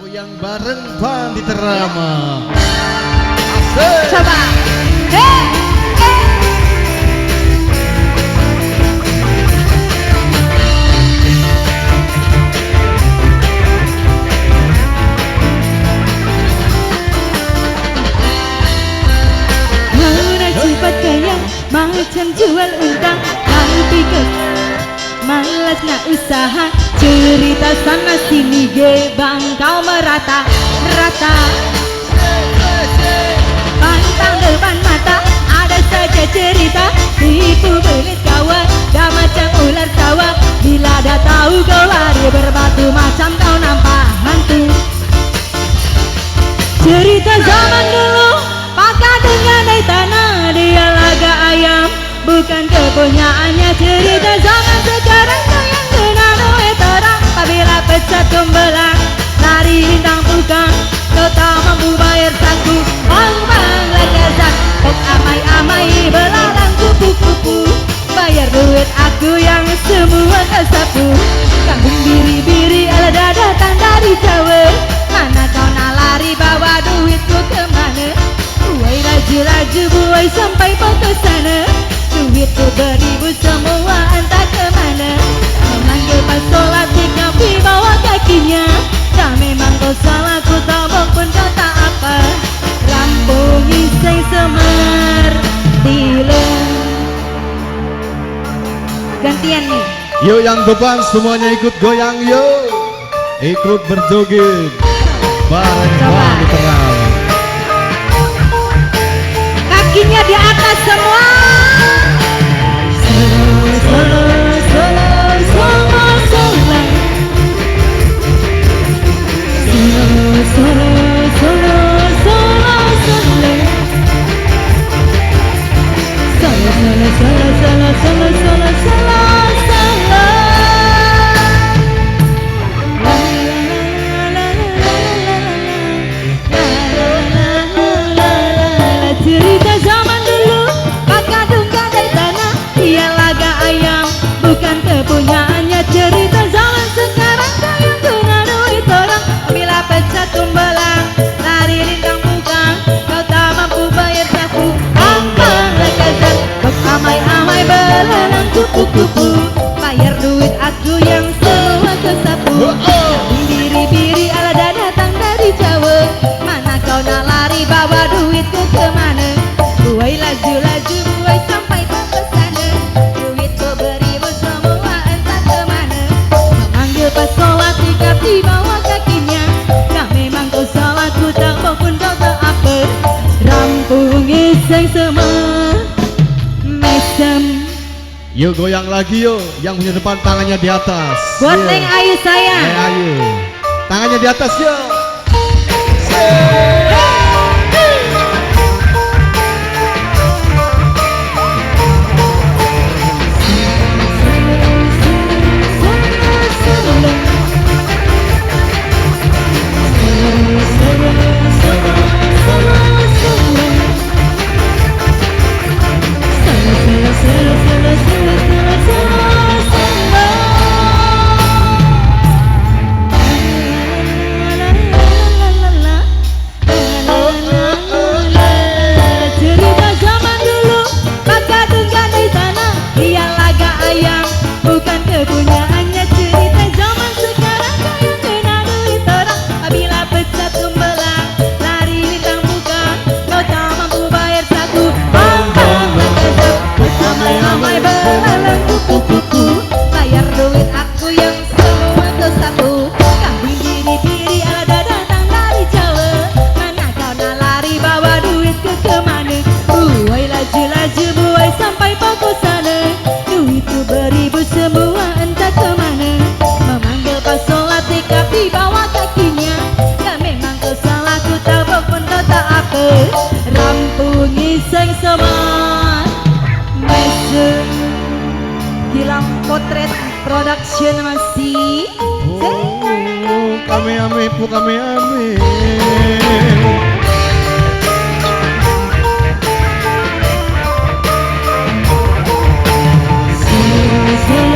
goyang bareng Pandita Rama. Asik. Coba. Mana cepat gaya macam jual udang, tapi malas nak usaha. Cerita sana sini ge bang kau merata rata. Pantang depan mata ada saja cerita, tipu belit kawan dah macam ular sawah. Bila dah tahu kau lari berbatu macam kau nampak hantu. Cerita zaman dulu pakai dengan dari tanah, dia laga ayam bukan kepunyaannya. Cerita zaman sekarang yang kena duit orang, apabila pecat gembelang lari lintang bukan. Kau tak mampu bayar saku, bang legazan, kok amai-amai belalang kupu-kupu. Bayar duit aku yang semua kesapu. Kambing biri-biri ala datang dari Jawa. Mana kau nak lari bawa duitku kemana? Buai laju-laju buai sampai pau ke sana. Duitku beribu semua entah kemana. Memanggil pas sholat di kaki bawah kakinya. Dah memang kau salah, ku tabok pun kau tak apa. Rampung iseng semar dilem. Gantian nih. Yuk yang depan semuanya ikut goyang yuk. Ikut berjoget bareng Pandita Rama. Kakinya di atas semua. Solo, solo, solo, solo, solo. Solo, solo, solo, solo, solo. Solo, solo, solo, solo, solo, solo, solo, solo. Cerita zaman dulu pakai dungga dari tanah, dia laga ayam bukan kepunyaannya. Cerita zaman sekarang yang guna duit orang, bila pecat tumbelang lari lintang bukan. Kau tak mampu bayar saku, ambang legazan, kok amai-amai belalang kupu-kupu. Bayar duit aku yang semua kesapu. Kambing biri-biri ala datang dari Jawa. Mana kau nak lari bawa duitku kemana? Buai laju-laju buai sampai pau ke sana. Duitku beribu semua entah kemana. Memanggil pas sholat ikat di bawah kakinya. Dah memang kau salah, ku tak pun kau tak apa. Rampung iseng semua mesem. Yuk goyang lagi yuk. Yang punya depan tangannya di atas. Buat Yuk. Neng Ayu sayang. Neng Ayu. Tangannya di atas yuk. Cerita zaman dulu pakai dungga dari tanah, dia laga ayam bukan kepunyaannya. Cerita zaman sekarang yang kena duit orang, apabila pecat tumbelang lari lintang bukan. Kau tak mampu bayar saku, ambang legazan, amai-amai belalang kupu-kupu. Bayar duit aku yang semua kesapu. Kambing biri-biri ada datang dari Jawa. Mana kau nak lari bawa duitku kemana? Buai laju-laju buai sampai pau ke sana. Duitku beribu semua entah kemana. Memanggil pas sholat ikat di bawah kakinya. Ya memang kau salah, ku tabok pun kau tak apa. Rampung iseng semua mesem. Gilang Potret Production masih. Oh, kami ame pu kami ame. Solo, solo,